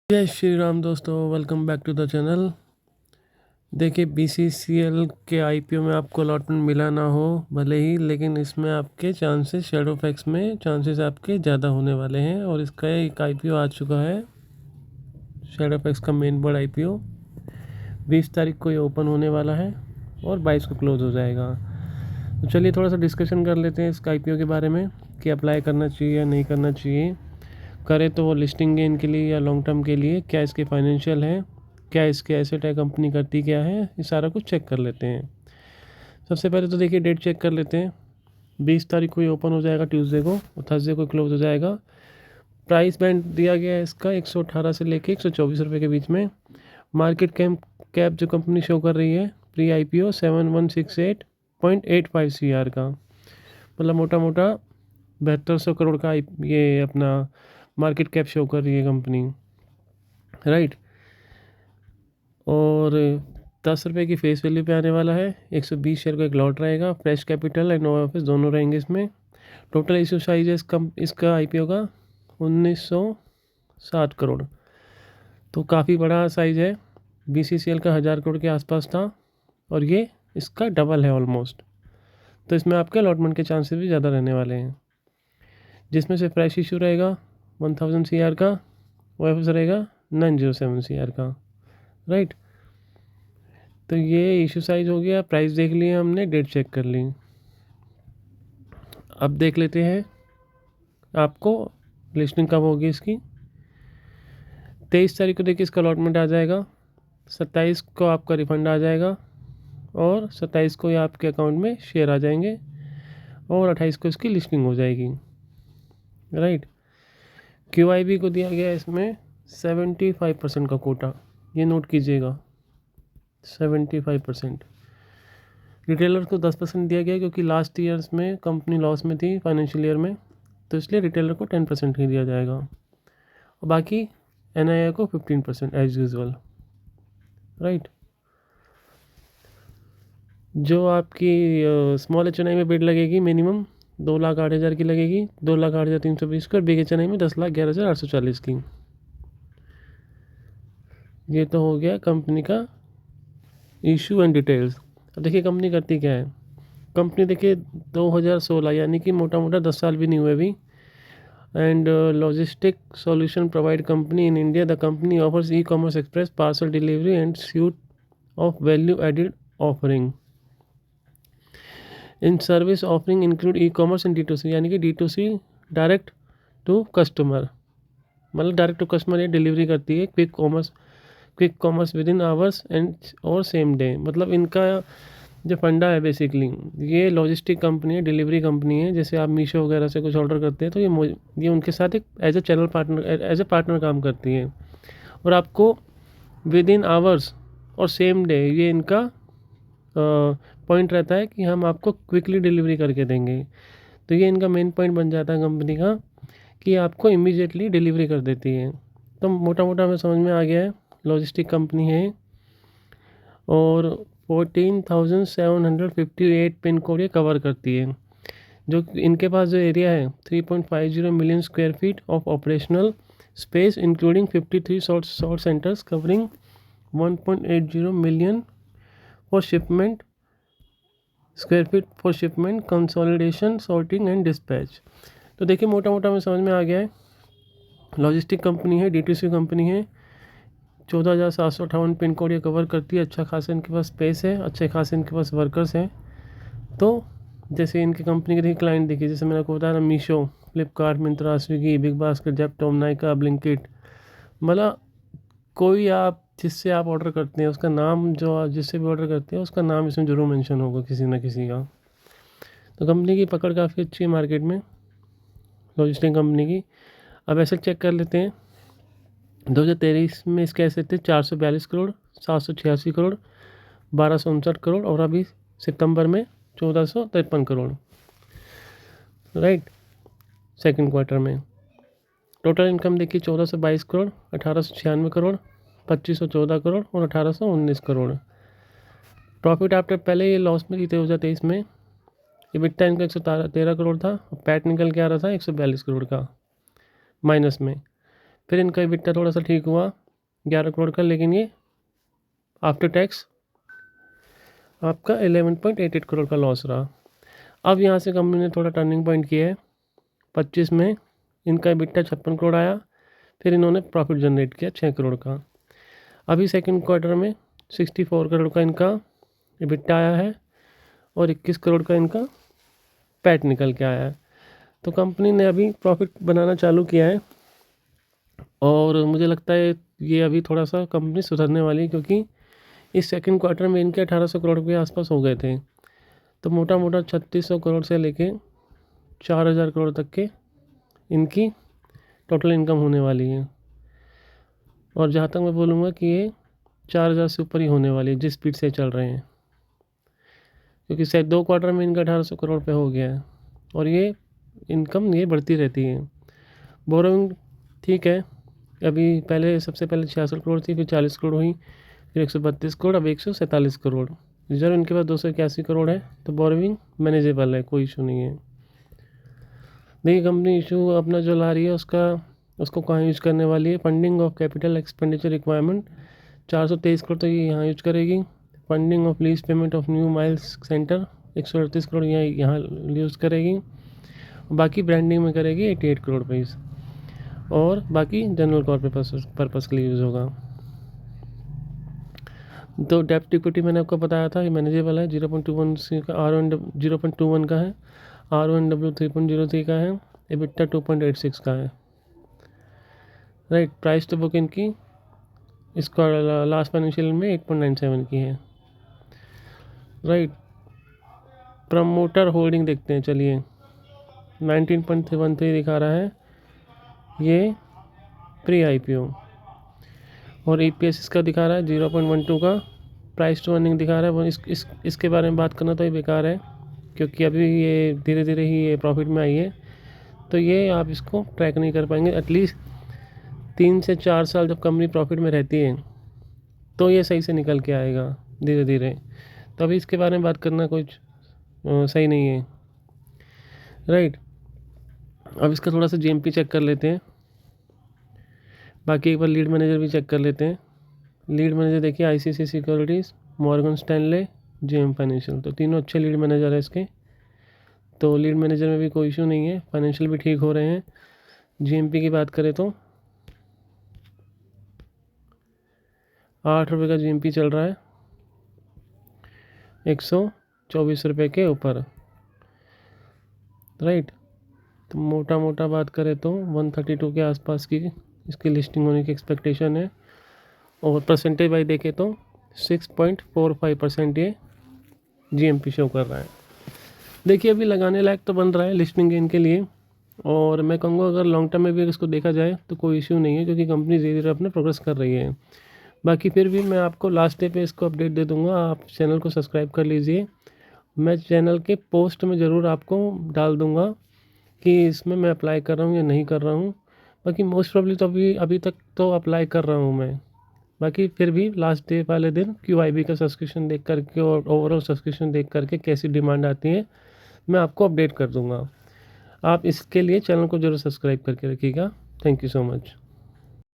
जय श्री राम दोस्तों, welcome back to the channel. देखिए, BCCL के IPO में आपको अलॉटमेंट मिला ना हो भले ही, लेकिन इसमें आपके चांसेस शैडोफैक्स में चांसेस आपके ज़्यादा होने वाले हैं। और इसका एक IPO आ चुका है, शैडोफैक्स का मेन बोर्ड IPO 20 तारीख को ये ओपन होने वाला है और 22 को क्लोज़ हो जाएगा। तो चलिए थोड़ा सा डिस्कशन कर लेते हैं इसका IPO के बारे में कि अप्लाई करना चाहिए या नहीं करना चाहिए। करें तो वो लिस्टिंग गेन के लिए या लॉन्ग टर्म के लिए, क्या इसके फाइनेंशियल है, क्या इसके एसेट है, कंपनी करती क्या है, ये सारा कुछ चेक कर लेते हैं। सबसे पहले तो देखिए डेट चेक कर लेते हैं। 20 तारीख को ये ओपन हो जाएगा ट्यूसडे को, और थर्सडे को क्लोज हो जाएगा। प्राइस बैंड दिया गया है इसका 118 से लेके 124 रुपये के बीच में। मार्केट कैप जो कंपनी शो कर रही है प्री IPO 7168.85 CR का, मतलब मोटा मोटा 7200 करोड़ का ये अपना मार्केट कैप शो कर रही है कंपनी, राइट। और 10 रुपये की फेस वैल्यू पे आने वाला है। 120 शेयर का एक लॉट रहेगा। Fresh capital and no office दोनों रहेंगे इसमें। टोटल इशू साइज है इसका IPO का 1960 करोड़, तो काफ़ी बड़ा साइज़ है। BCCL का 1000 करोड़ के आसपास था और ये इसका डबल है ऑलमोस्ट। तो इसमें आपके अलॉटमेंट के चांसेस भी ज़्यादा रहने वाले हैं, जिसमें से फ्रेश इशू रहेगा 1000 CR का, OFS रहेगा 907 CR का, राइट। तो ये इशू साइज हो गया, प्राइस देख लिया हमने, डेट चेक कर ली। अब देख लेते हैं आपको लिस्टिंग कब होगी इसकी। 23 तारीख को देखिए इसका अलॉटमेंट आ जाएगा। 27 को आपका रिफंड आ जाएगा और 27 को ये आपके अकाउंट में शेयर आ जाएंगे और 28 को इसकी लिस्टिंग हो जाएगी, राइट। QIB को दिया गया इसमें 75% का कोटा, ये नोट कीजिएगा, 75%। रिटेलर को 10% दिया गया क्योंकि लास्ट ईयर्स में कंपनी लॉस में थी फाइनेंशियल ईयर में, तो इसलिए रिटेलर को 10% ही दिया जाएगा और बाकी NII को 15% एज यूजुअल, राइट। जो आपकी स्मॉल HNI में बिड लगेगी मिनिमम 2,08,000 की लगेगी, 2,08,320 की, और बिग HNI में 10,11,840 की। ये तो हो गया कंपनी का इशू एंड डिटेल्स। अब देखिए कंपनी करती क्या है। कंपनी देखिए 2016 यानी कि मोटा मोटा 10 साल भी नहीं हुए अभी। And logistic solution provide company in India. The company offers E-commerce express parcel delivery and suit of value added offering in service offering include E-commerce and D2C, यानी कि D2C डायरेक्ट टू कस्टमर, मतलब direct to customer ये delivery करती है। Quick commerce with in hours and और same day, मतलब इनका जो फंडा है बेसिकली, ये लॉजिस्टिक कंपनी है, डिलीवरी कंपनी है। जैसे आप मीशो वगैरह से कुछ ऑर्डर करते हैं तो ये उनके साथ एक एज ए पार्टनर काम करती है और आपको विद इन आवर्स और सेम डे, ये इनका पॉइंट रहता है कि हम आपको क्विकली डिलीवरी करके देंगे। तो ये इनका मेन पॉइंट बन जाता है कंपनी का कि आपको इमीडिएटली डिलीवरी कर देती है। तो मोटा मोटा हमें समझ में आ गया है, लॉजिस्टिक कंपनी है और 14,758 पिन कोड ये कवर करती है। जो इनके पास जो एरिया है 3.50 million square feet of operational space including 53 sort centres covering 1.80 million for shipment square feet for shipment consolidation sorting and dispatch. तो देखिए मोटा मोटा हमें समझ में आ गया है, लॉजिस्टिक कंपनी है, D2C कंपनी है। 14,758 पिन कोड ये कवर करती है। अच्छा खासा इनके पास स्पेस है, अच्छे खासे इनके पास वर्कर्स हैं। तो जैसे इनकी कंपनी के देखिए क्लाइंट देखिए, जैसे मैंने आपको बताया ना, Meesho, Flipkart, Myntra, Swiggy, big basket, Zepto, Nykaa, Blinkit, मतलब कोई आप जिससे आप ऑर्डर करते हैं उसका नाम, जो आप जिससे भी ऑर्डर करते हैं उसका नाम इसमें ज़रूर मेंशन होगा किसी ना किसी का। तो कंपनी की पकड़ काफ़ी अच्छी है मार्केट में, लॉजिस्टिक कंपनी की। अब ऐसे चेक कर लेते हैं। 2023 में इसके एसेट थे 442 करोड़, 786 करोड़, 1259 करोड़ और अभी सितंबर में 1453 करोड़, राइट। सेकंड क्वार्टर में टोटल इनकम देखिए 1422 करोड़, 1896 करोड़, 2514 करोड़ और 1819 करोड़। प्रॉफिट आफ्टर, पहले ये लॉस में थी 2023 में। EBITDA इनका 113 करोड़ था और पैट निकल के आ रहा था 142 करोड़ का माइनस में। फिर इनका EBITDA थोड़ा सा ठीक हुआ 11 करोड़ का, लेकिन ये आफ्टर टैक्स आपका 11.88 करोड़ का लॉस रहा। अब यहाँ से कंपनी ने थोड़ा टर्निंग पॉइंट किया है। 25 में इनका EBITDA 56 करोड़ आया, फिर इन्होंने प्रॉफिट जनरेट किया 6 करोड़ का। अभी सेकंड क्वार्टर में 64 करोड़ का इनका EBITDA आया है और 21 करोड़ का इनका पैट निकल के आया है। तो कंपनी ने अभी प्रॉफिट बनाना चालू किया है और मुझे लगता है ये अभी थोड़ा सा कंपनी सुधरने वाली है, क्योंकि इस सेकंड क्वार्टर में इनके 1800 करोड़ के आसपास हो गए थे। तो मोटा मोटा 3600 करोड़ से लेके 4000 करोड़ तक के इनकी टोटल इनकम होने वाली है। और जहाँ तक मैं बोलूँगा कि ये 4000 से ऊपर ही होने वाली है जिस स्पीड से चल रहे हैं, क्योंकि शायद 2 क्वार्टर में इनका 1800 करोड़ पे हो गया है और ये इनकम ये बढ़ती रहती है। बोरोइंग ठीक है, अभी पहले सबसे पहले 66 करोड़ थी, फिर 40 करोड़ हुई, फिर 132 करोड़, अब 147 करोड़। रिजर्व इनके पास 281 करोड़ है, तो बोरोइंग मैनेजेबल है, कोई इशू नहीं है। देखिए कंपनी इशू अपना जो ला रही है उसको कहाँ यूज करने वाली है। Funding of capital expenditure requirement 423 crore तो ये यहाँ यूज करेगी। Funding of lease payment of new miles centre 138 crore यहाँ यूज़ करेगी। बाकी ब्रांडिंग में करेगी 88 करोड़ रुपीज़, और बाकी जनरल कॉर्पोरेट पर्पस के लिए यूज़ होगा। तो डेप्ट इक्विटी मैंने आपको बताया था, ये मैनेजेबल है। 0.21 का R1 का है, R1W 3.03 का है, EBITDA 2.86 का है। राइट, प्राइस टू बुक इनकी इसका लास्ट फाइनेंशियल में 8.97 की है। राइट, प्रमोटर होल्डिंग देखते हैं, चलिए 19.13 दिखा रहा है ये प्री IPO, और EPS इसका दिखा रहा है 0.12 का। प्राइस टू अर्निंग दिखा रहा है वो इसके बारे में बात करना तो ये बेकार है, क्योंकि अभी ये धीरे धीरे ही ये प्रॉफिट में आई है, तो ये आप इसको ट्रैक नहीं कर पाएंगे। एटलीस्ट 3 से 4 साल जब कंपनी प्रॉफिट में रहती है तो ये सही से निकल के आएगा धीरे धीरे। तो अभी इसके बारे में बात करना कुछ सही नहीं है। राइट, अब इसका थोड़ा सा GMP चेक कर लेते हैं, बाकी एक बार लीड मैनेजर भी चेक कर लेते हैं। लीड मैनेजर देखिए ICICI securities, Morgan Stanley, JM financial, तो तीनों अच्छे लीड मैनेजर है इसके। तो लीड मैनेजर में भी कोई इशू नहीं है, फाइनेंशियल भी ठीक हो रहे हैं। GMP की बात करें तो 8 रुपये का GMP चल रहा है 124 रुपये के ऊपर। राइट, तो मोटा मोटा बात करें तो 132 के आसपास की इसकी लिस्टिंग होने की एक्सपेक्टेशन है, और परसेंटेज वाइज देखें तो 6.45% ये GMP शो कर रहा है। देखिए अभी लगाने लायक तो बन रहा है लिस्टिंग गेन के लिए, और मैं कहूँगा अगर लॉन्ग टर्म में भी इसको देखा जाए तो कोई इश्यू नहीं है, क्योंकि कंपनी धीरे धीरे अपना प्रोग्रेस कर रही है। बाकी फिर भी मैं आपको लास्ट डे पे इसको अपडेट दे दूँगा, आप चैनल को सब्सक्राइब कर लीजिए। मैं चैनल के पोस्ट में ज़रूर आपको डाल दूँगा कि इसमें मैं अप्लाई कर रहा हूँ या नहीं कर रहा हूँ। बाकी मोस्ट प्रॉब्ली तो अभी तक तो अप्लाई कर रहा हूँ मैं। बाकी फिर भी लास्ट डे वाले दिन QIB का सब्सक्रिप्शन देख करके और ओवरऑल सब्सक्रिप्शन देख करके कैसी डिमांड आती है मैं आपको अपडेट कर दूँगा। आप इसके लिए चैनल को ज़रूर सब्सक्राइब करके रखिएगा। Thank you so much.